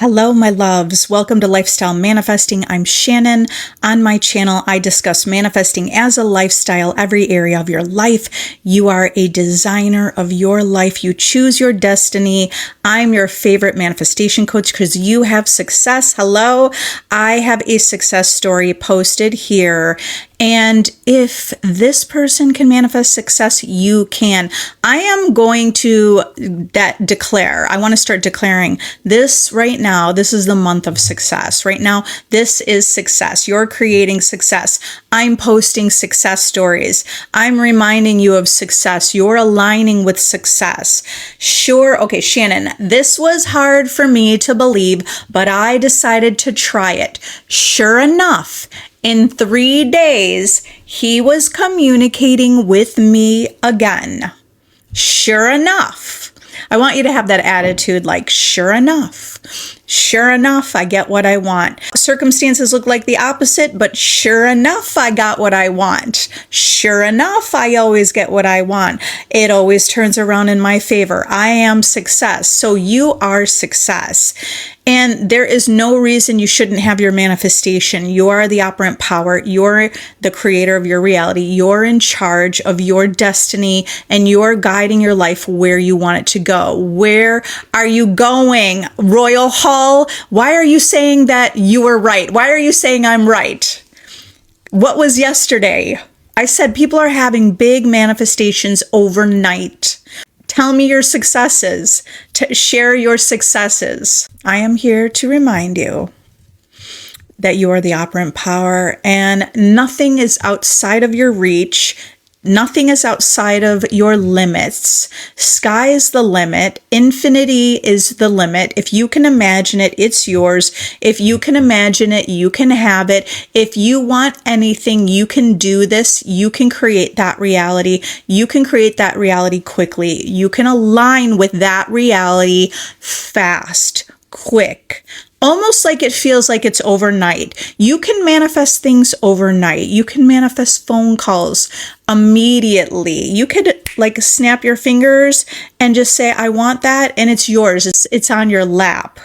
Hello, my loves. Welcome to Lifestyle Manifesting. I'm Shannon. On my channel, I discuss manifesting as a lifestyle, every area of your life. You are a designer of your life. You choose your destiny. I'm your favorite manifestation coach because you have success. Hello. I have a success story posted here. And if this person can manifest success, you can. I am going to declare. I want to start declaring this right now. This is the month of success. Right now, this is success. You're creating success. I'm posting success stories. I'm reminding you of success. You're aligning with success. Sure. Okay, Shannon, this was hard for me to believe, but I decided to try it. Sure enough, in 3 days, he was communicating with me again. Sure enough. I want you to have that attitude like, sure enough. Sure enough, I get what I want. Circumstances look like the opposite, but sure enough, I got what I want. Sure enough, I always get what I want. It always turns around in my favor. I am success. So you are success. And there is no reason you shouldn't have your manifestation. You are the operant power. You're the creator of your reality. You're in charge of your destiny, and you're guiding your life where you want it to go. Where are you going? Royal Hall? Why are you saying that you were right? Why are you saying I'm right? What was yesterday? I said people are having big manifestations overnight. Tell me your successes. Share your successes. I am here to remind you that you are the operant power and nothing is outside of your reach. Nothing is outside of your limits. Sky is the limit. Infinity is the limit. If you can imagine it, it's yours. If you can imagine it, you can have it. If you want anything, you can do this. You can create that reality. You can create that reality quickly. You can align with that reality fast, quick. Almost like it feels like it's overnight. You can manifest things overnight. You can manifest phone calls immediately. You could like snap your fingers and just say, I want that, and it's yours. It's on your lap.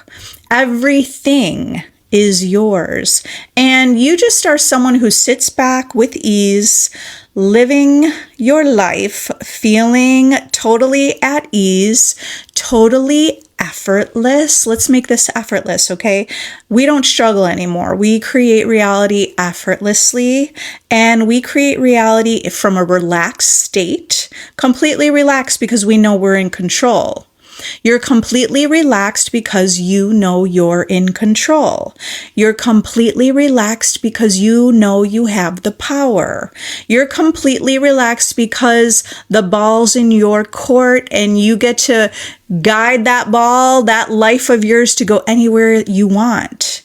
Everything is yours. And you just are someone who sits back with ease, living your life, feeling totally at ease, totally effortless. Let's make this effortless, okay? We don't struggle anymore. We create reality effortlessly, and we create reality from a relaxed state, completely relaxed because we know we're in control. You're completely relaxed because you know you're in control. You're completely relaxed because you know you have the power. You're completely relaxed because the ball's in your court and you get to guide that ball, that life of yours, to go anywhere you want.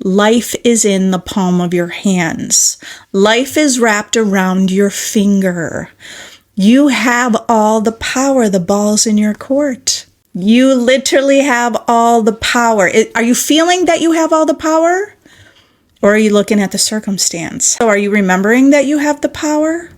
Life is in the palm of your hands. Life is wrapped around your finger. You have all the power. The ball's in your court. You literally have all the power. Are you feeling that you have all the power? Or are you looking at the circumstance? So are you remembering that you have the power?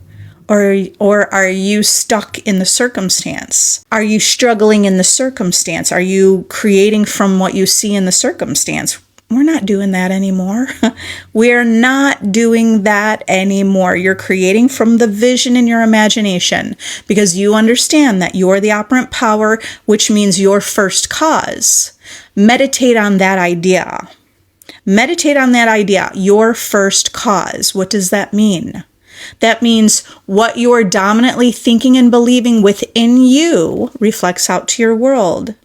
Or are you stuck in the circumstance? Are you struggling in the circumstance? Are you creating from what you see in the circumstance? We're not doing that anymore. We're not doing that anymore. You're creating from the vision in your imagination because you understand that you're the operant power, which means your first cause. Meditate on that idea. Meditate on that idea, your first cause. What does that mean? That means what you're dominantly thinking and believing within you reflects out to your world.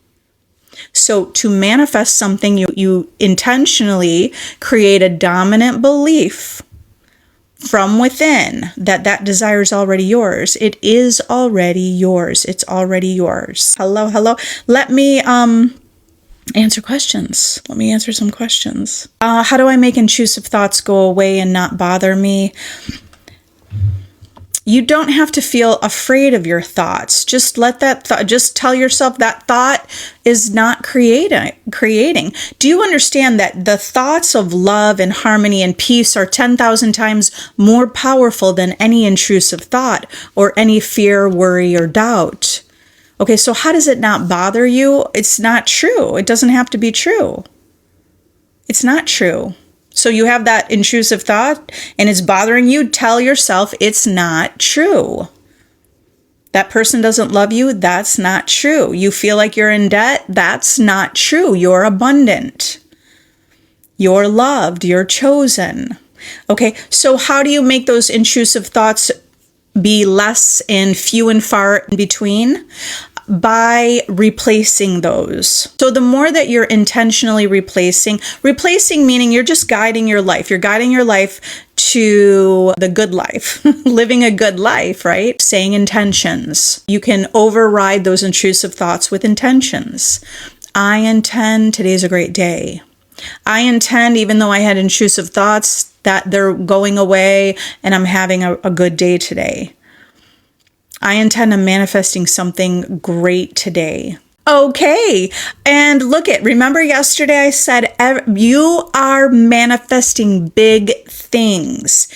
So to manifest something, you intentionally create a dominant belief from within that desire is already yours. It is already yours. It's already yours. Hello. Let me answer questions. Let me answer some questions. How do I make intrusive thoughts go away and not bother me? You don't have to feel afraid of your thoughts. Just let that thought, just tell yourself that thought is not creating. Do you understand that the thoughts of love and harmony and peace are 10,000 times more powerful than any intrusive thought or any fear, worry, or doubt? Okay, so how does it not bother you? It's not true. It doesn't have to be true. It's not true. So you have that intrusive thought and it's bothering you. Tell yourself it's not true. That person doesn't love you. That's not true. You feel like you're in debt. That's not true. You're abundant. You're loved. You're chosen. Okay, so how do you make those intrusive thoughts be less and few and far in between? By replacing those. So the more that you're intentionally replacing meaning you're just guiding your life. You're guiding your life to the good life, living a good life, right? Saying intentions. You can override those intrusive thoughts with intentions. I intend today's a great day. I intend, even though I had intrusive thoughts, that they're going away and I'm having a good day today. I intend on manifesting something great today. Okay. And remember yesterday I said you are manifesting big things.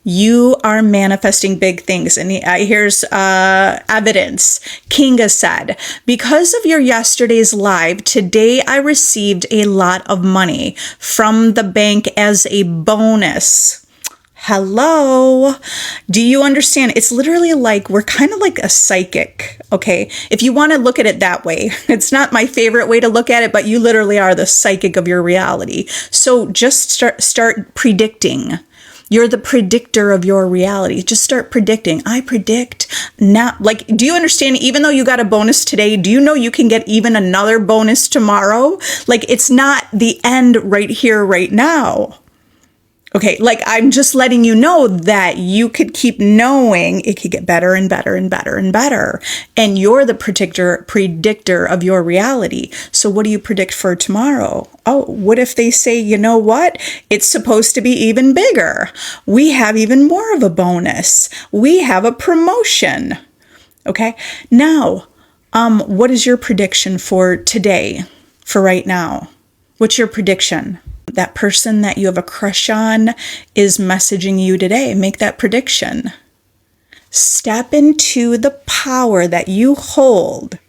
You are manifesting big things. And here's evidence. Kinga said, because of your yesterday's live, today I received a lot of money from the bank as a bonus. Hello. Do you understand? It's literally like we're kind of like a psychic, okay? If you want to look at it that way. It's not my favorite way to look at it, but you literally are the psychic of your reality. So just start predicting. You're the predictor of your reality. Just start predicting. I predict now. Like, do you understand? Even though you got a bonus today, do you know you can get even another bonus tomorrow? Like, it's not the end right here, right now. Okay, like I'm just letting you know that you could keep knowing it could get better and better and better and better. And you're the predictor of your reality. So what do you predict for tomorrow? Oh, what if they say, you know what? It's supposed to be even bigger. We have even more of a bonus. We have a promotion. Okay, now, what is your prediction for today, for right now? What's your prediction? That person that you have a crush on is messaging you today. Make that prediction. Step into the power that you hold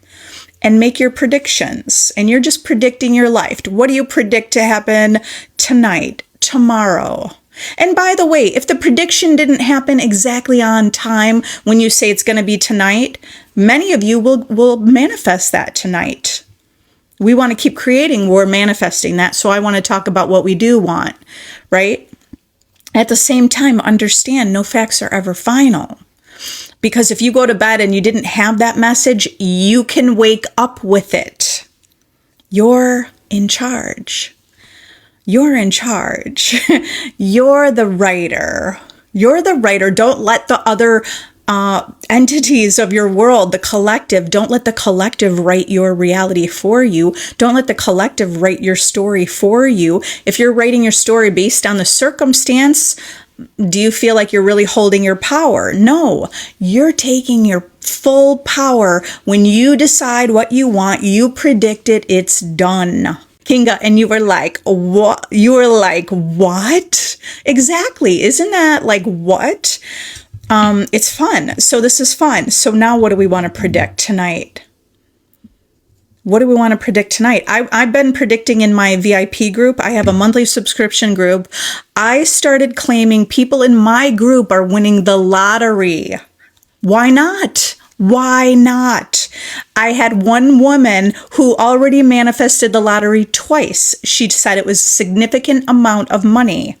and make your predictions. And you're just predicting your life. What do you predict to happen tonight, tomorrow? And by the way, if the prediction didn't happen exactly on time when you say it's going to be tonight, many of you will manifest that tonight. We want to keep creating, we're manifesting that. So I want to talk about what we do want, right? At the same time, understand no facts are ever final. Because if you go to bed and you didn't have that message, you can wake up with it. You're in charge. You're in charge. You're the writer. You're the writer. Don't let the other entities of your world, the collective, don't let the collective write your reality for you. Don't let the collective write your story for you. If you're writing your story based on the circumstance, do you feel like you're really holding your power? No, you're taking your full power. When you decide what you want, you predict it, it's done. Kinga, and you were like, what? You were like, what? Exactly. Isn't that like, what? It's fun. So this is fun. So now what do we want to predict tonight? What do we want to predict tonight? I've been predicting in my VIP group. I have a monthly subscription group. I started claiming people in my group are winning the lottery. Why not? Why not? I had one woman who already manifested the lottery twice. She said it was a significant amount of money.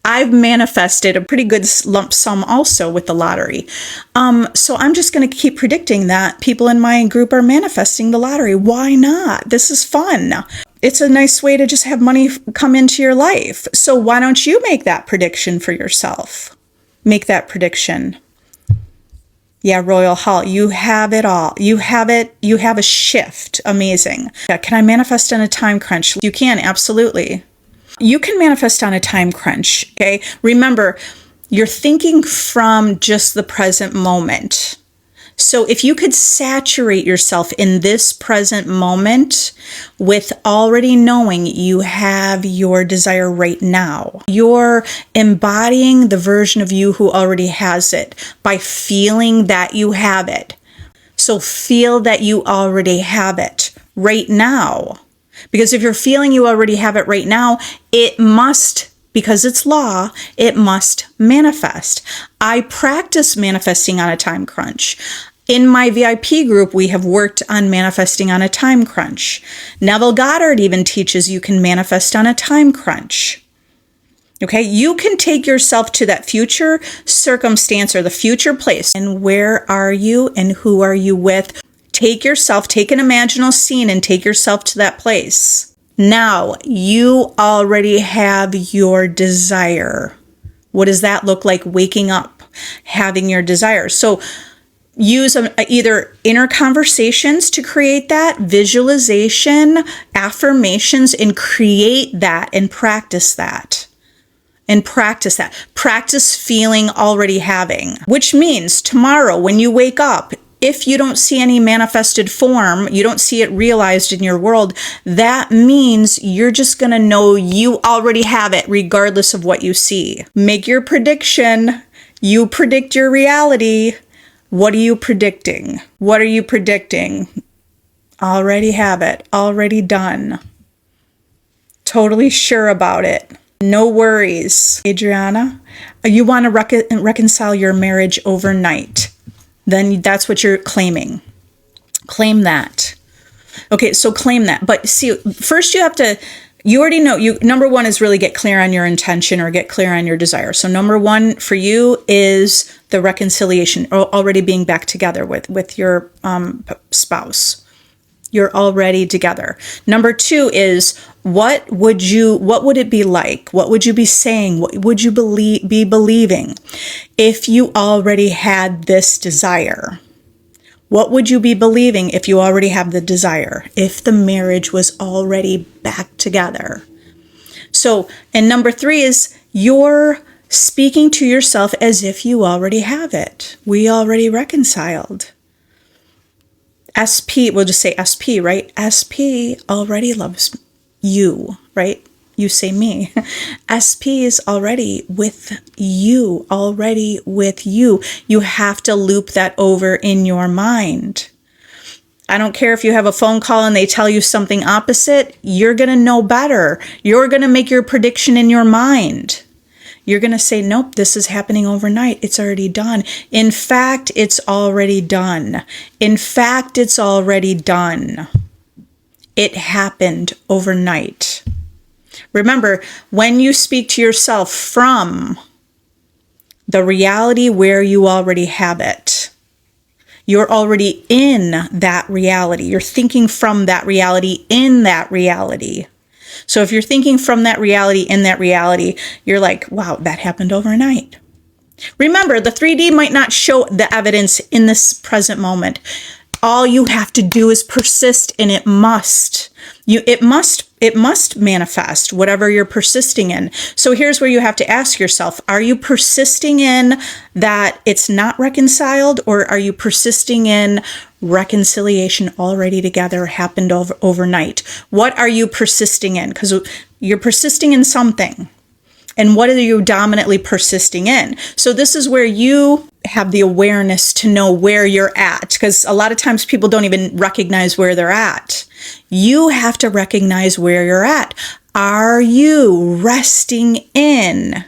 I've manifested a pretty good lump sum also with the lottery. So I'm just going to keep predicting that people in my group are manifesting the lottery. Why not? This is fun. It's a nice way to just have money come into your life. So why don't you make that prediction for yourself? Make that prediction. Yeah, Royal Hall, you have it all. You have it. You have a shift. Amazing. Yeah, can I manifest on a time crunch? You can, absolutely. You can manifest on a time crunch, okay? Remember, you're thinking from just the present moment. So if you could saturate yourself in this present moment with already knowing you have your desire right now, you're embodying the version of you who already has it by feeling that you have it. So feel that you already have it right now. Because if you're feeling you already have it right now, it must, because it's law, it must manifest. I practice manifesting on a time crunch. In my VIP group, we have worked on manifesting on a time crunch. Neville Goddard even teaches you can manifest on a time crunch. Okay, you can take yourself to that future circumstance or the future place. And where are you and who are you with? Take an imaginal scene and take yourself to that place. Now, you already have your desire. What does that look like? Waking up, having your desire. So use either inner conversations to create that, visualization, affirmations, and create that and practice that. Practice feeling already having, which means tomorrow when you wake up, if you don't see any manifested form, you don't see it realized in your world, that means you're just going to know you already have it regardless of what you see. Make your prediction. You predict your reality. What are you predicting? What are you predicting? Already have it. Already done. Totally sure about it. No worries. Adriana, you want to reconcile your marriage overnight. Then that's what you're claiming. Claim that. Okay, so claim that. But see, first you already know, number one is really get clear on your intention or get clear on your desire. So number one for you is the reconciliation, or already being back together with your spouse. You're already together. Number two is what would it be like? What would you be saying? What would you be believing if you already had this desire? What would you be believing if you already have the desire? If the marriage was already back together? So, and number three is you're speaking to yourself as if you already have it. We already reconciled. SP, we'll just say SP, right? SP already loves you, right? You say me. SP is already with you, already with you. You have to loop that over in your mind. I don't care if you have a phone call and they tell you something opposite, you're going to know better. You're going to make your prediction in your mind. You're going to say, nope, this is happening overnight. It's already done. In fact, it's already done. In fact, it's already done. It happened overnight. Remember, when you speak to yourself from the reality where you already have it, you're already in that reality. You're thinking from that reality in that reality. So if you're thinking from that reality in that reality, you're like, wow, that happened overnight. Remember, the 3D might not show the evidence in this present moment. All you have to do is persist, and it must manifest whatever you're persisting in. So here's where you have to ask yourself, are you persisting in that it's not reconciled, or are you persisting in reconciliation already together, happened overnight? What are you persisting in? Because you're persisting in something. And what are you dominantly persisting in? So this is where you have the awareness to know where you're at, because a lot of times people don't even recognize where they're at. You have to recognize where you're at. Are you resting in?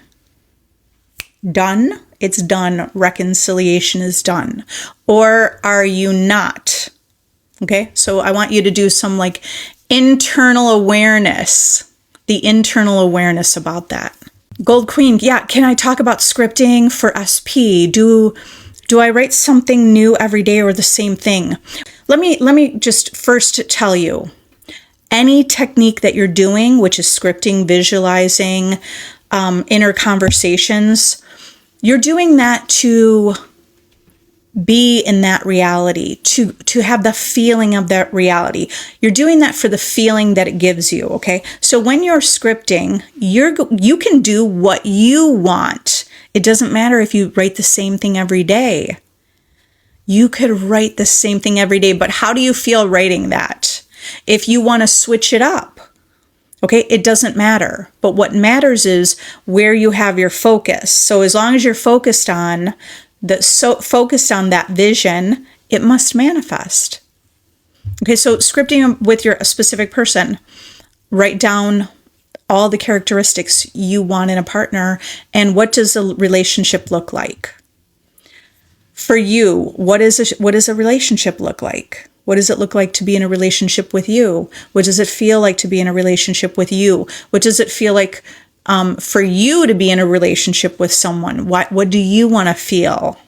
Done. It's done. Reconciliation is done. Or are you not? Okay. So I want you to do some like internal awareness, the internal awareness about that. Gold Queen, yeah, can I talk about scripting for SP? Do I write something new every day or the same thing? Let me just first tell you, any technique that you're doing, which is scripting, visualizing, inner conversations, you're doing that to be in that reality, to have the feeling of that reality. You're doing that for the feeling that it gives you, okay? So when you're scripting, you can do what you want. It doesn't matter if you write the same thing every day. You could write the same thing every day, but how do you feel writing that? If you want to switch it up, okay, it doesn't matter. But what matters is where you have your focus. So as long as you're focused on that vision, it must manifest. Okay, so scripting with a specific person, write down all the characteristics you want in a partner and what does a relationship look like? For you, what does a relationship look like? What does it look like to be in a relationship with you? What does it feel like to be in a relationship with you? What does it feel like for you to be in a relationship with someone? What do you want to feel?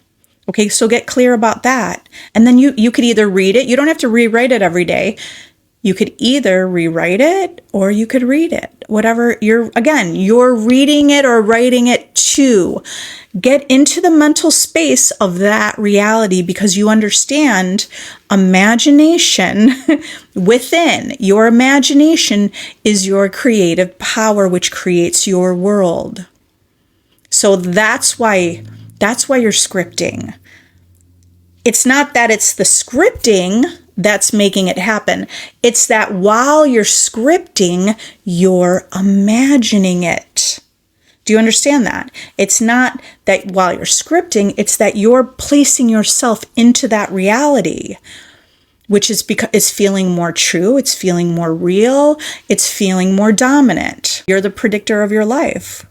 Okay, so get clear about that. And then you could either read it. You don't have to rewrite it every day. You could either rewrite it or you could read it. Whatever you're reading it or writing it too. Get into the mental space of that reality because you understand imagination within. Your imagination is your creative power, which creates your world. So that's why you're scripting. It's not that it's the scripting that's making it happen. It's that while you're scripting, you're imagining it. Do you understand that? It's not that while you're scripting, it's that you're placing yourself into that reality, which is because it's feeling more true, it's feeling more real, it's feeling more dominant. You're the predictor of your life.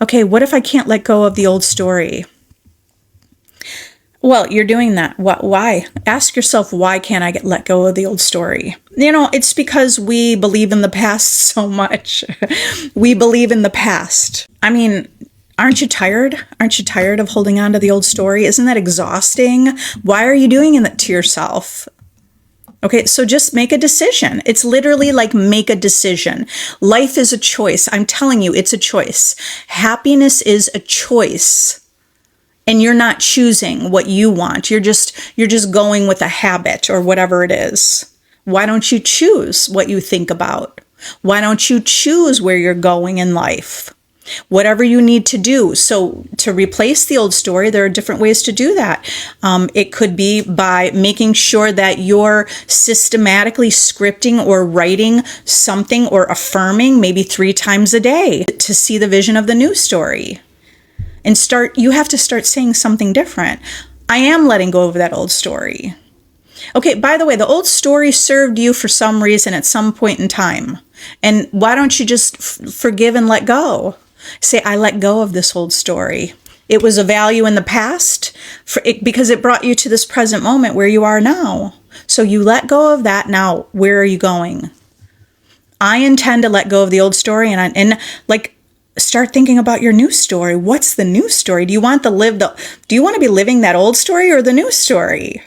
Okay, what if I can't let go of the old story? Well, you're doing that. Why? Ask yourself, why can't I let go of the old story? It's because we believe in the past so much. We believe in the past. I mean, aren't you tired? Aren't you tired of holding on to the old story? Isn't that exhausting? Why are you doing that to yourself? Okay, so just make a decision. It's literally like make a decision. Life is a choice. I'm telling you, it's a choice. Happiness is a choice. And you're not choosing what you want. You're just going with a habit or whatever it is. Why don't you choose what you think about? Why don't you choose where you're going in life? Whatever you need to do. So to replace the old story, there are different ways to do that. It could be by making sure that you're systematically scripting or writing something or affirming maybe 3 times a day to see the vision of the new story. And you have to start saying something different. I am letting go of that old story. Okay, by the way, the old story served you for some reason at some point in time. And why don't you just forgive and let go? Say, I let go of this old story. It was a value in the past because it brought you to this present moment where you are now. So you let go of that. Now, where are you going? I intend to let go of the old story and start thinking about your new story. What's the new story? Do you want to be living that old story or the new story?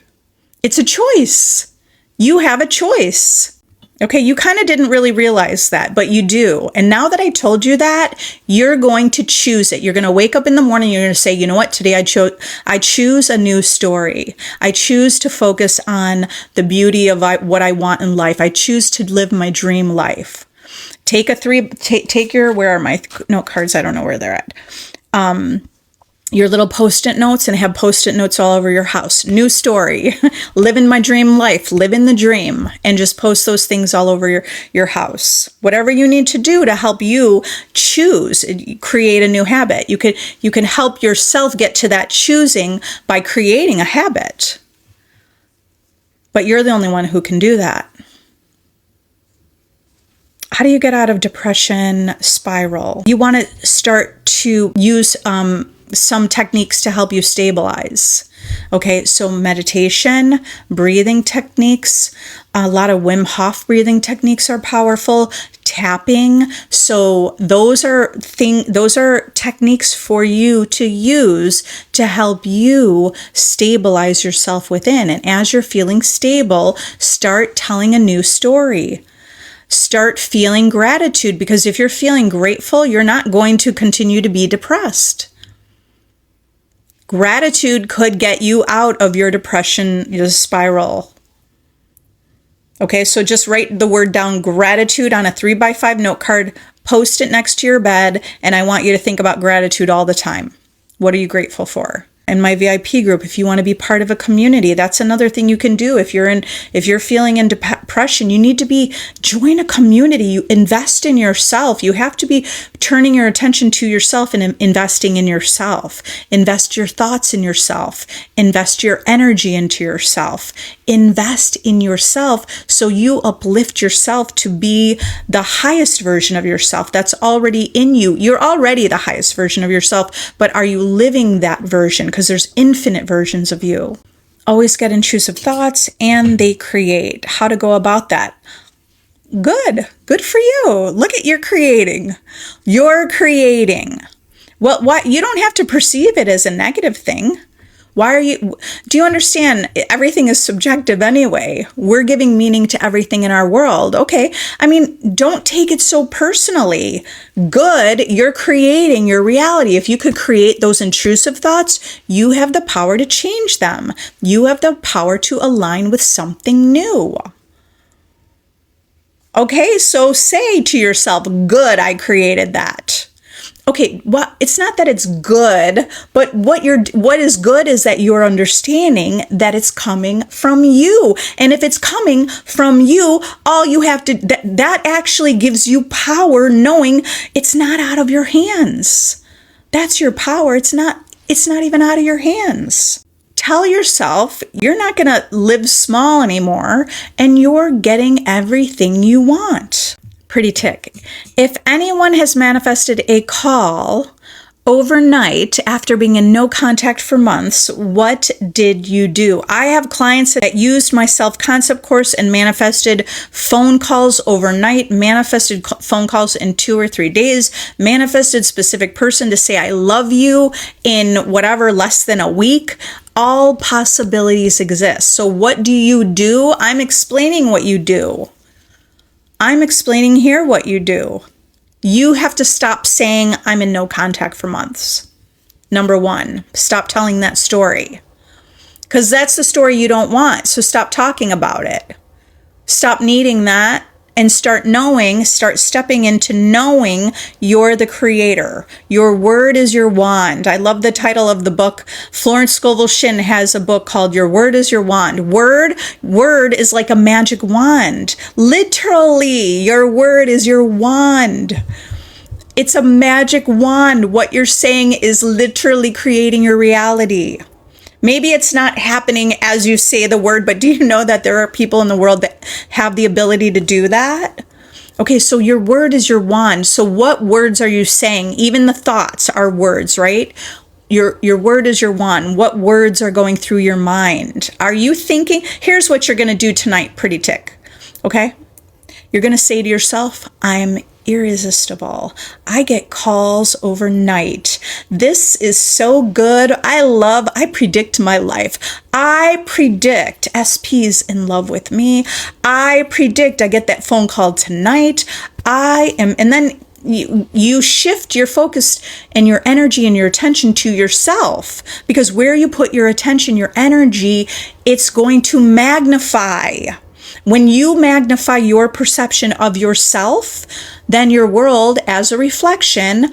It's a choice. You have a choice. Okay, you kind of didn't really realize that, but you do. And now that I told you that, you're going to choose it. You're going to wake up in the morning, you're going to say, you know what, today I choose a new story. I choose to focus on the beauty of what I want in life. I choose to live my dream life. Take where are my note cards? I don't know where they're at. Your little Post-it notes, and have Post-it notes all over your house. New story, living my dream life, living the dream, and just post those things all over your house. Whatever you need to do to help you choose, create a new habit. You can help yourself get to that choosing by creating a habit. But you're the only one who can do that. How do you get out of depression spiral? You want to start to use some techniques to help you stabilize. Okay, so meditation, breathing techniques, a lot of Wim Hof breathing techniques are powerful. Tapping. So those are techniques for you to use to help you stabilize yourself within. And as you're feeling stable, start telling a new story. Start feeling gratitude, because if you're feeling grateful, you're not going to continue to be depressed. Gratitude could get you out of your depression spiral. Okay, so just write the word down, gratitude, on a 3x5 note card, post it next to your bed, and I want you to think about gratitude all the time. What are you grateful for? in my VIP group. If you want to be part of a community, that's another thing you can do. If you're feeling in depression, you need to join a community. You invest in yourself. You have to be turning your attention to yourself and investing in yourself. Invest your thoughts in yourself. Invest your energy into yourself. Invest in yourself so you uplift yourself to be the highest version of yourself that's already in you. You're already the highest version of yourself, but are you living that version? Because there's infinite versions of you. Always get intrusive thoughts and they create. How to go about that? Good for you. Look at you're creating. You're creating. Well, what you don't have to perceive it as a negative thing. Do you understand? Everything is subjective anyway. We're giving meaning to everything in our world. Okay. I mean, don't take it so personally. Good. You're creating your reality. If you could create those intrusive thoughts, you have the power to change them. You have the power to align with something new. Okay. So say to yourself, good, I created that. Okay, well, it's not that it's good, but what is good is that you're understanding that it's coming from you. And if it's coming from you, all you have to, that actually gives you power, knowing it's not out of your hands. That's your power. It's not even out of your hands. Tell yourself you're not going to live small anymore and you're getting everything you want. Pretty tick. If anyone has manifested a call overnight after being in no contact for months, what did you do? I have clients that used my self-concept course and manifested phone calls overnight, manifested phone calls in 2 or 3 days, manifested specific person to say, I love you in whatever, less than a week. All possibilities exist. So what do you do? I'm explaining what you do. I'm explaining here what you do. You have to stop saying I'm in no contact for months. Number one, stop telling that story. Because that's the story you don't want. So stop talking about it. Stop needing that and start stepping into knowing you're the creator. Your word is your wand. I love the title of the book. Florence Scovel Shinn has a book called Your Word is Your Wand. Word is like a magic wand. Literally, your word is your wand. It's a magic wand. What you're saying is literally creating your reality. Maybe it's not happening as you say the word, but do you know that there are people in the world that have the ability to do that? Okay, so your word is your wand. So what words are you saying? Even the thoughts are words, right? Your word is your wand. What words are going through your mind? Are you thinking? Here's what you're going to do tonight, pretty tick. Okay? You're going to say to yourself, I'm irresistible. I get calls overnight. This is so good. I predict my life. I predict SP's in love with me. I predict I get that phone call tonight. And then you shift your focus and your energy and your attention to yourself, because where you put your attention, your energy, it's going to magnify. When you magnify your perception of yourself, then your world as a reflection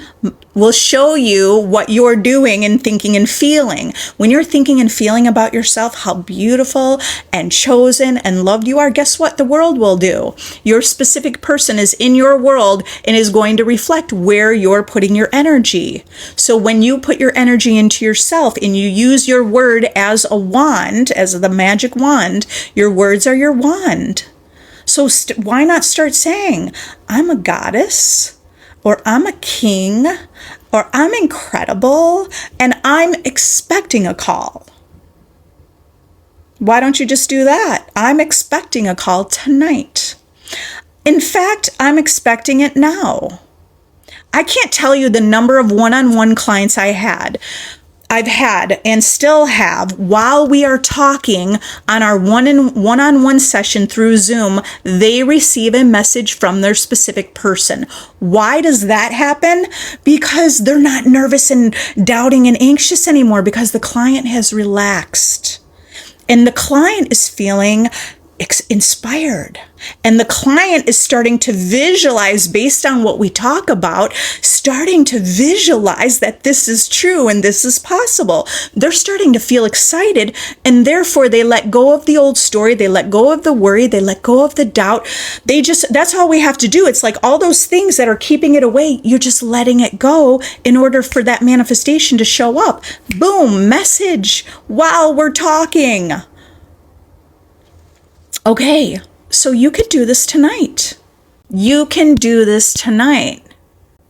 will show you what you're doing and thinking and feeling. When you're thinking and feeling about yourself, how beautiful and chosen and loved you are, guess what the world will do? Your specific person is in your world and is going to reflect where you're putting your energy. So when you put your energy into yourself and you use your word as a wand, as the magic wand, your words are your wand. So why not start saying, I'm a goddess, or I'm a king, or I'm incredible, and I'm expecting a call. Why don't you just do that? I'm expecting a call tonight. In fact, I'm expecting it now. I can't tell you the number of one-on-one clients I've had and still have while we are talking on our one-on-one session through Zoom. They receive a message from their specific person. Why does that happen? Because they're not nervous and doubting and anxious anymore, because the client has relaxed and the client is feeling inspired. And the client is starting to visualize, based on what we talk about, starting to visualize that this is true and this is possible. They're starting to feel excited, and therefore they let go of the old story. They let go of the worry. They let go of the doubt. That's all we have to do. It's like all those things that are keeping it away, you're just letting it go in order for that manifestation to show up. Boom, message while we're talking. Okay, so you could do this tonight. You can do this tonight.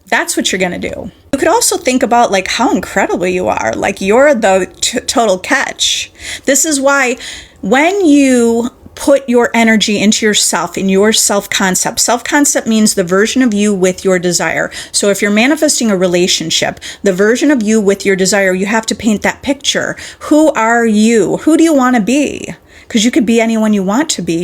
That's what you're going to do. You could also think about like how incredible you are. Like you're the total catch. This is why when you put your energy into yourself, in your self-concept. Self-concept means the version of you with your desire. So if you're manifesting a relationship, the version of you with your desire, you have to paint that picture. Who are you? Who do you want to be? Because you could be anyone you want to be.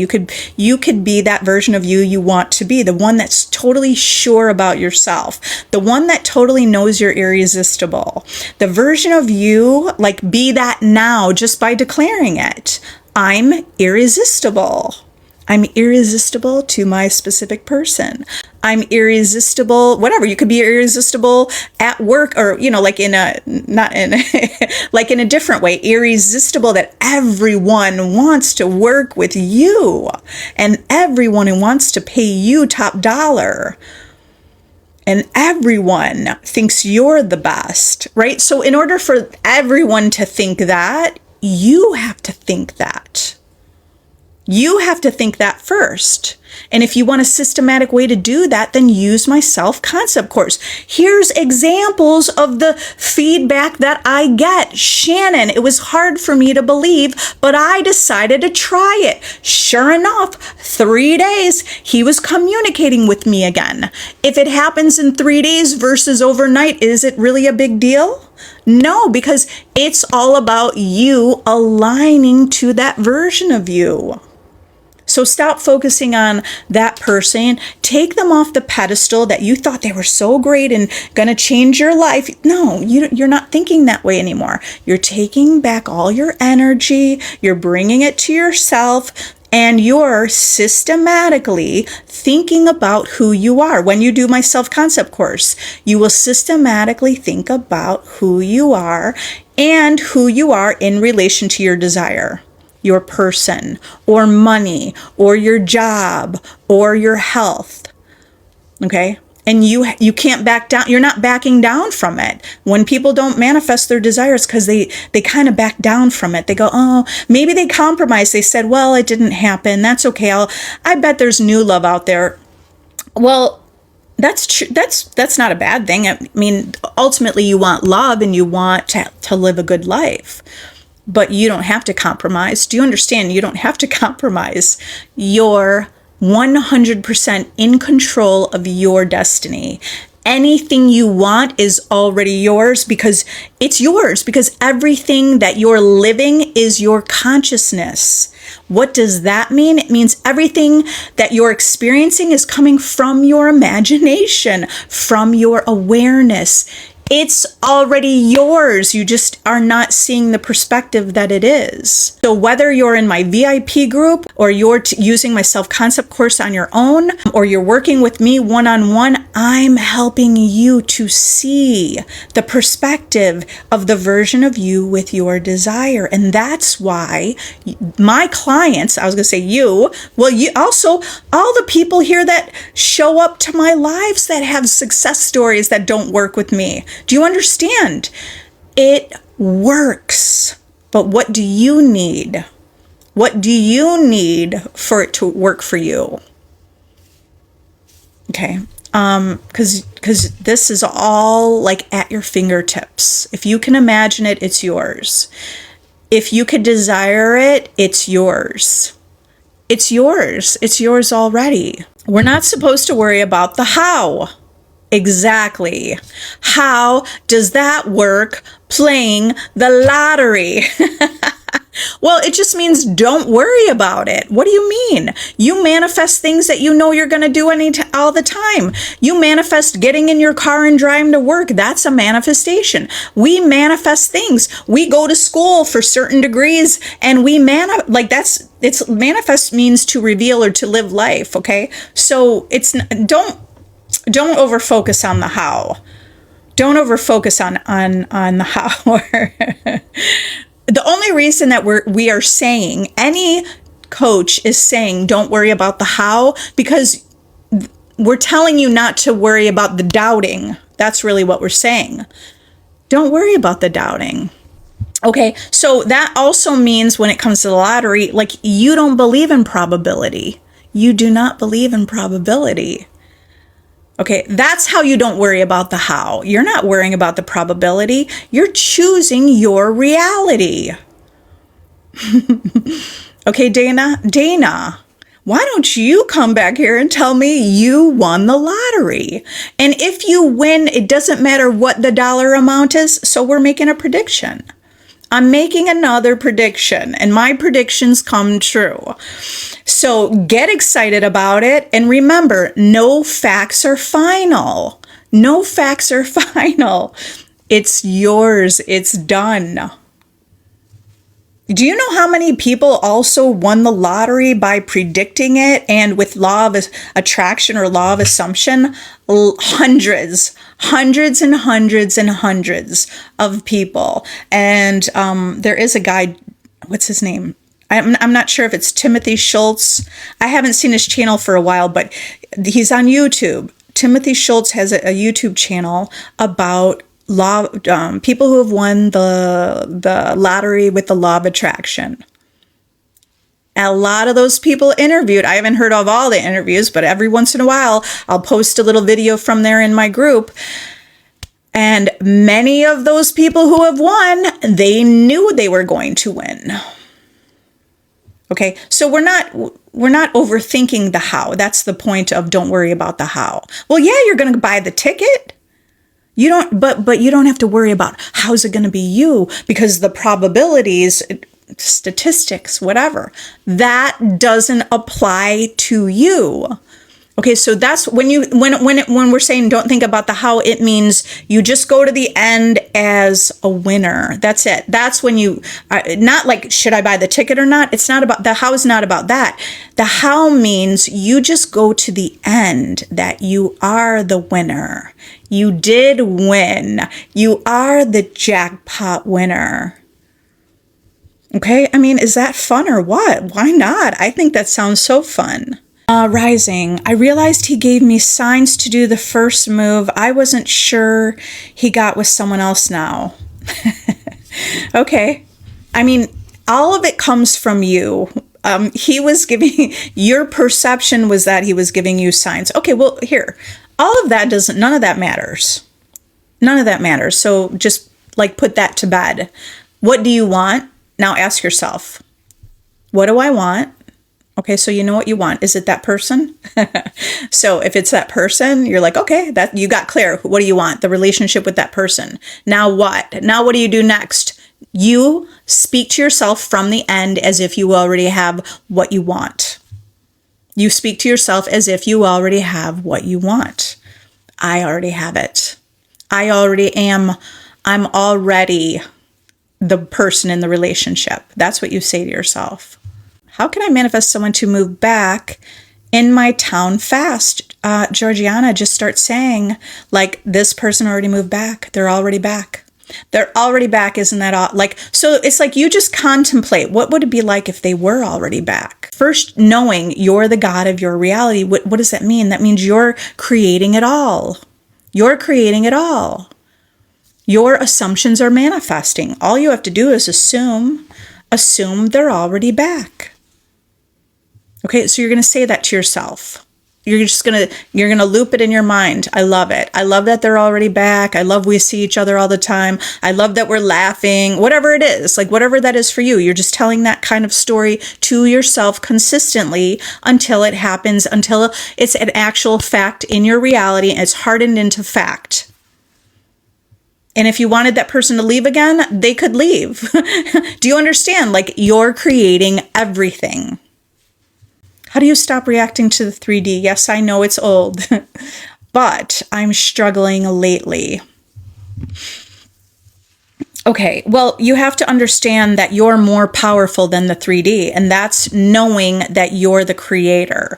You could be that version of you want to be, the one that's totally sure about yourself, the one that totally knows you're irresistible. The version of you, like, be that now just by declaring it. I'm irresistible. I'm irresistible to my specific person. I'm irresistible, whatever. You could be irresistible at work, or, like not in, like in a different way, irresistible that everyone wants to work with you and everyone wants to pay you top dollar. And everyone thinks you're the best, right? So in order for everyone to think that, you have to think that. You have to think that first. And if you want a systematic way to do that, then use my self-concept course. Here's examples of the feedback that I get. Shannon, it was hard for me to believe, but I decided to try it. Sure enough, 3 days, he was communicating with me again. If it happens in 3 days versus overnight, is it really a big deal? No, because it's all about you aligning to that version of you. So stop focusing on that person. Take them off the pedestal that you thought they were so great and going to change your life. No, you're not thinking that way anymore. You're taking back all your energy. You're bringing it to yourself. And you're systematically thinking about who you are. When you do my self-concept course, you will systematically think about who you are and who you are in relation to your desire, your person, or money, or your job, or your health. Okay? And you can't back down. You're not backing down from it. When people don't manifest their desires, because they kind of back down from it. They go, oh, maybe they compromised. They said, well, it didn't happen. That's okay. I bet there's new love out there. Well, that's true. That's not a bad thing. I mean, ultimately, you want love and you want to live a good life. But you don't have to compromise. Do you understand? You don't have to compromise. You're 100% in control of your destiny. Anything you want is already yours because it's yours, because everything that you're living is your consciousness. What does that mean? It means everything that you're experiencing is coming from your imagination, from your awareness. It's already yours. You just are not seeing the perspective that it is. So whether you're in my VIP group or you're using my self-concept course on your own, or you're working with me one-on-one, I'm helping you to see the perspective of the version of you with your desire. And that's why my clients, I was going to say you also, all the people here that show up to my lives that have success stories that don't work with me. Do you understand? It works. But what do you need? What do you need for it to work for you? Okay. Because this is all like at your fingertips. If you can imagine it, it's yours. If you could desire it, it's yours. It's yours. It's yours already. We're not supposed to worry about the how. Exactly. How does that work playing the lottery? Well, it just means don't worry about it. What do you mean? You manifest things that you know you're going to do all the time. You manifest getting in your car and driving to work. That's a manifestation. We manifest things. We go to school for certain degrees and we it's manifest means to reveal or to live life. Okay. So don't over focus on the how. Don't over focus on the how. The only reason that we are saying, any coach is saying, don't worry about the how, because we're telling you not to worry about the doubting. That's really what we're saying. Don't worry about the doubting. Okay, so that also means when it comes to the lottery, like, you don't believe in probability. You do not believe in probability. Okay, that's how you don't worry about the how. You're not worrying about the probability. You're choosing your reality. Okay, Dana, why don't you come back here and tell me you won the lottery? And if you win, it doesn't matter what the dollar amount is. So we're making a prediction. I'm making another prediction, and my predictions come true. So get excited about it. And remember, no facts are final. No facts are final. It's yours. It's done. Do you know how many people also won the lottery by predicting it and with law of attraction or law of assumption? Hundreds and hundreds and hundreds of people. And there is a guy, what's his name? I'm not sure if it's Timothy Schultz. I haven't seen his channel for a while, but he's on YouTube. Timothy Schultz has a YouTube channel about people who have won the lottery with the law of attraction. A lot of those people interviewed. I haven't heard of all the interviews, but every once in a while, I'll post a little video from there in my group. And many of those people who have won, they knew they were going to win. Okay, so we're not overthinking the how. That's the point of don't worry about the how. Well, yeah, you're going to buy the ticket. You don't, but you don't have to worry about how's it going to be you, because the probabilities, statistics, whatever, that doesn't apply to you. Okay, so that's when we're saying don't think about the how, it means you just go to the end as a winner. That's it. That's when you, not like, should I buy the ticket or not? It's not about, the how is not about that. The how means you just go to the end, that you are the winner. You did win. You are the jackpot winner. Okay, I mean, is that fun or what? Why not? I think that sounds so fun. Rising. I realized he gave me signs to do the first move. I wasn't sure he got with someone else now. Okay. I mean, all of it comes from you. He was giving, your perception was that he was giving you signs. Okay, well, here, all of that none of that matters. None of that matters. So just like put that to bed. What do you want? Now ask yourself, what do I want? Okay, so you know what you want. Is it that person? So if it's that person, you're like, okay, that you got clear. What do you want? The relationship with that person. Now what? Now what do you do next? You speak to yourself from the end as if you already have what you want. You speak to yourself as if you already have what you want. I already have it. I'm already the person in the relationship. That's what you say to yourself. How can I manifest someone to move back in my town fast? Georgiana, just start saying, like, this person already moved back. They're already back. They're already back. Isn't that all? Like, so it's like you just contemplate, what would it be like if they were already back? First, knowing you're the God of your reality. What does that mean? That means you're creating it all. You're creating it all. Your assumptions are manifesting. All you have to do is assume they're already back. Okay, so you're going to say that to yourself. You're going to loop it in your mind. I love it. I love that they're already back. I love we see each other all the time. I love that we're laughing, whatever it is, like whatever that is for you. You're just telling that kind of story to yourself consistently until it happens, until it's an actual fact in your reality and it's hardened into fact. And if you wanted that person to leave again, they could leave. Do you understand? Like, you're creating everything. How do you stop reacting to the 3D? Yes, I know it's old, but I'm struggling lately. Okay, well, you have to understand that you're more powerful than the 3D, and that's knowing that you're the creator.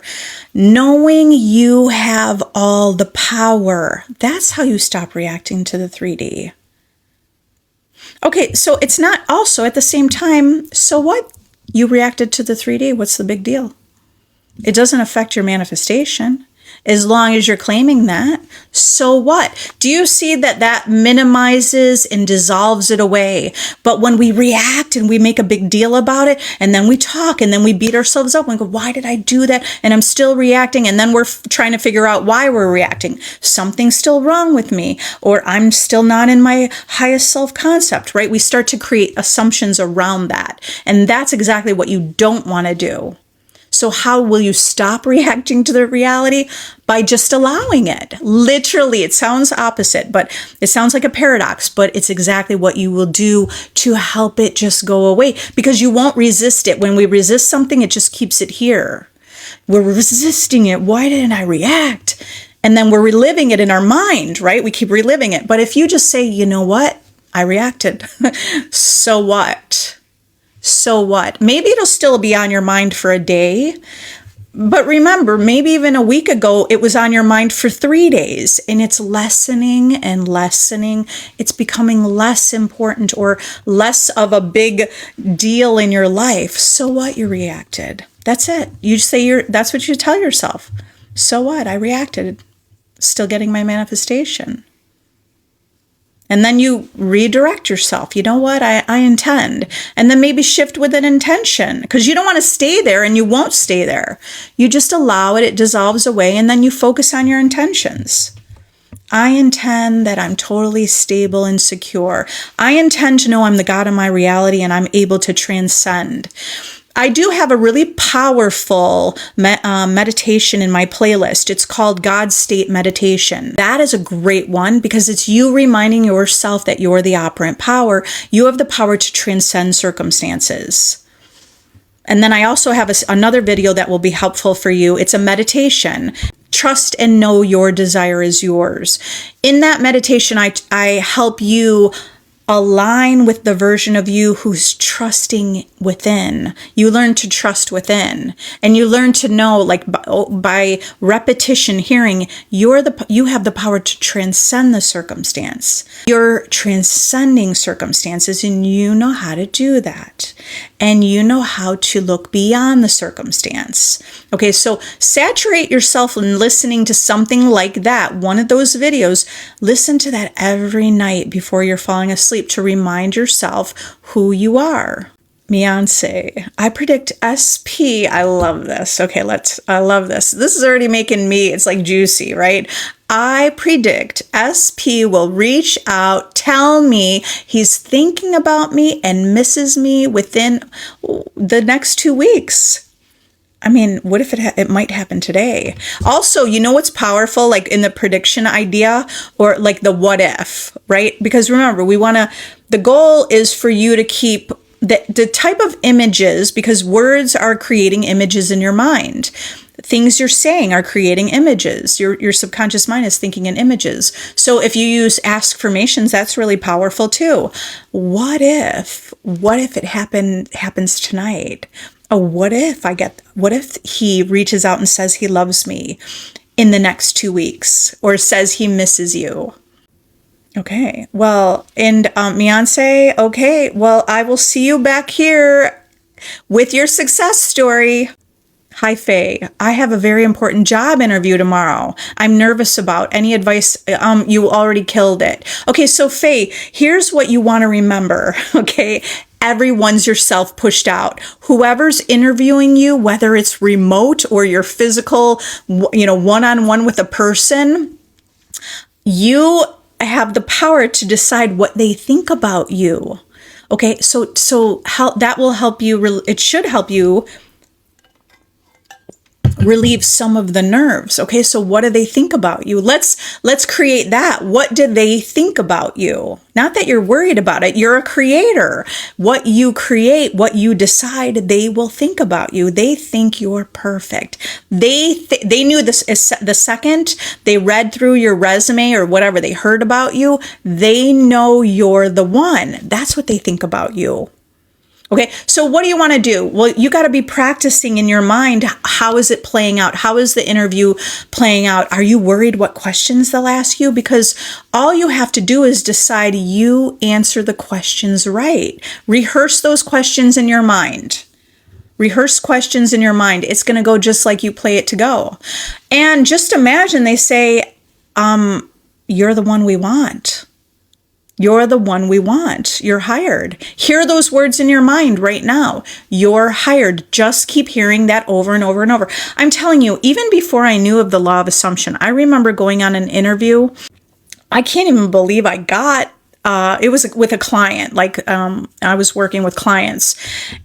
Knowing you have all the power. That's how you stop reacting to the 3D. Okay, so it's not also at the same time, so what? You reacted to the 3D, what's the big deal? It doesn't affect your manifestation. As long as you're claiming that, so what? Do you see that that minimizes and dissolves it away? But when we react and we make a big deal about it, and then we talk, and then we beat ourselves up and go, why did I do that? And I'm still reacting. And then we're trying to figure out why we're reacting. Something's still wrong with me, or I'm still not in my highest self-concept, right? We start to create assumptions around that. And that's exactly what you don't want to do. So how will you stop reacting to the reality? By just allowing it. Literally, it sounds opposite, but it sounds like a paradox, but it's exactly what you will do to help it just go away, because you won't resist it. When we resist something, it just keeps it here. We're resisting it. Why didn't I react? And then we're reliving it in our mind, right? We keep reliving it. But if you just say, you know what? I reacted. So what? So what? Maybe it'll still be on your mind for a day, but remember, maybe even a week ago, it was on your mind for 3 days, and it's lessening and lessening. It's becoming less important or less of a big deal in your life. So what? You reacted. That's it. You say that's what you tell yourself. So what? I reacted. Still getting my manifestation. And then you redirect yourself. You know what? I intend. And then maybe shift with an intention, because you don't want to stay there, and you won't stay there. You just allow it. It dissolves away. And then you focus on your intentions. I intend that I'm totally stable and secure. I intend to know I'm the God of my reality, and I'm able to transcend. I do have a really powerful meditation in my playlist. It's called God's State Meditation. That is a great one, because it's you reminding yourself that you're the operant power. You have the power to transcend circumstances. And then I also have another video that will be helpful for you. It's a meditation. Trust and know your desire is yours. In that meditation, I help you align with the version of you who's trusting within. You learn to trust within, and you learn to know, like by repetition, hearing, you have the power to transcend the circumstance. You're transcending circumstances, and you know how to do that. And you know how to look beyond the circumstance. Okay, so saturate yourself in listening to something like that. One of those videos, listen to that every night before you're falling asleep to remind yourself who you are. Beyonce, I predict SP. I love this. Okay, I love this. This is already making me, it's like juicy, right? I predict SP will reach out, tell me he's thinking about me and misses me within the next 2 weeks. I mean, what if it might happen today? Also, you know what's powerful, like in the prediction idea, or like the what if, right? Because remember, the goal is for you to keep the type of images, because words are creating images in your mind. Things you're saying are creating images. Your subconscious mind is thinking in images. So if you use affirmations, that's really powerful too. What if it happens tonight? What if he reaches out and says he loves me in the next 2 weeks, or says he misses you? Okay, well, and Beyonce, okay, well, I will see you back here with your success story. Hi, Faye. I have a very important job interview tomorrow. I'm nervous about any advice. You already killed it. Okay, so Faye, here's what you want to remember, okay? Everyone's yourself pushed out. Whoever's interviewing you, whether it's remote or your physical, one-on-one with a person, you have the power to decide what they think about you. Okay, so how that will help you. It should help you. relieve some of the nerves. Okay, so what do they think about you? Let's create that. What do they think about you? Not that you're worried about it. You're a creator. What you create, what you decide, they will think about you. They think you're perfect. They knew this the second they read through your resume or whatever they heard about you. They know you're the one. That's what they think about you. Okay, so what do you want to do? Well, you got to be practicing in your mind. How is it playing out? How is the interview playing out? Are you worried what questions they'll ask you? Because all you have to do is decide you answer the questions right. Rehearse those questions in your mind. Rehearse questions in your mind. It's going to go just like you play it to go. And just imagine they say, you're the one we want. You're the one we want. You're hired. Hear those words in your mind right now. You're hired. Just keep hearing that over and over and over. I'm telling you, even before I knew of the law of assumption, I remember going on an interview. I can't even believe I got it was with a client, I was working with clients,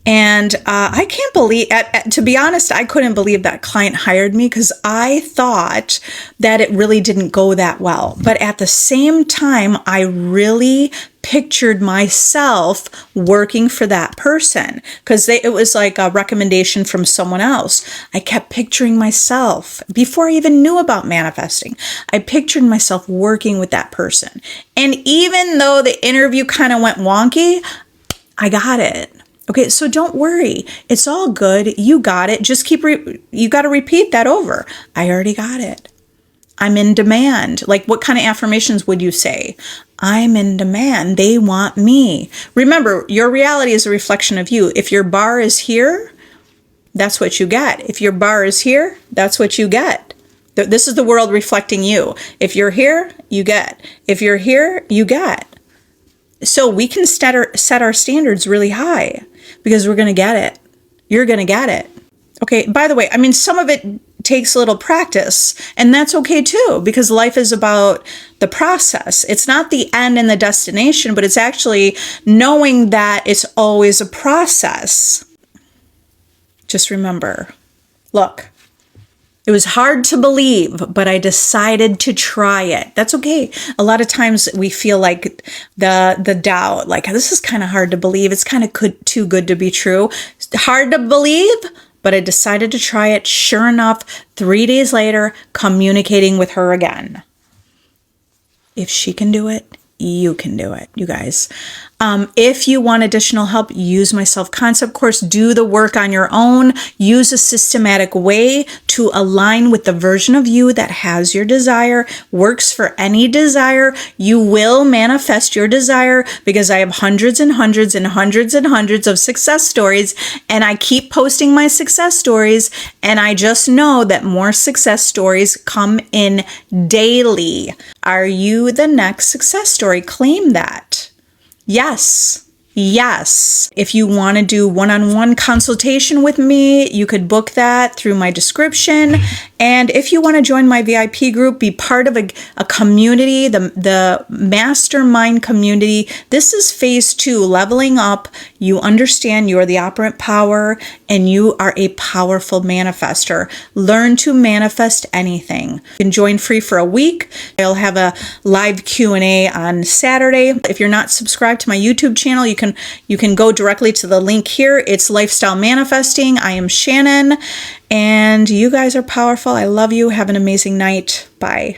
and I can't believe, to be honest, I couldn't believe that client hired me because I thought that it really didn't go that well. But at the same time, I really pictured myself working for that person because it was like a recommendation from someone else. I kept picturing myself before I even knew about manifesting. I pictured myself working with that person. And even though the interview kind of went wonky, I got it. Okay, so don't worry. It's all good. You got it. Just you got to repeat that over. I already got it. I'm in demand. Like, what kind of affirmations would you say? I'm in demand. They want me. Remember, your reality is a reflection of you. If your bar is here, that's what you get. If your bar is here, that's what you get. This is the world reflecting you. If you're here, you get. If you're here, you get. So we can set our standards really high because we're going to get it. You're going to get it. Okay, by the way, I mean, some of it takes a little practice, and that's okay too, because life is about the process. It's not the end and the destination, but it's actually knowing that it's always a process. Just remember, look, it was hard to believe, but I decided to try it. That's okay. A lot of times we feel like the doubt, like this is kind of hard to believe. It's kind of too good to be true. Hard to believe, but I decided to try it. Sure enough, 3 days later, communicating with her again. If she can do it, you can do it, you guys. If you want additional help, use my self-concept course. Do the work on your own. Use a systematic way to align with the version of you that has your desire, works for any desire. You will manifest your desire because I have hundreds and hundreds and hundreds and hundreds of success stories, and I keep posting my success stories, and I just know that more success stories come in daily. Are you the next success story? Claim that. Yes. Yes. If you want to do one-on-one consultation with me, you could book that through my description. And if you want to join my VIP group, be part of a community, the mastermind community, this is phase 2, leveling up. You understand you are the operant power and you are a powerful manifester. Learn to manifest anything. You can join free for a week. I'll have a live Q&A on Saturday. If you're not subscribed to my YouTube channel, you can go directly to the link here. It's Lifestyle Manifesting. I am Shannon, and you guys are powerful. I love you. Have an amazing night. Bye.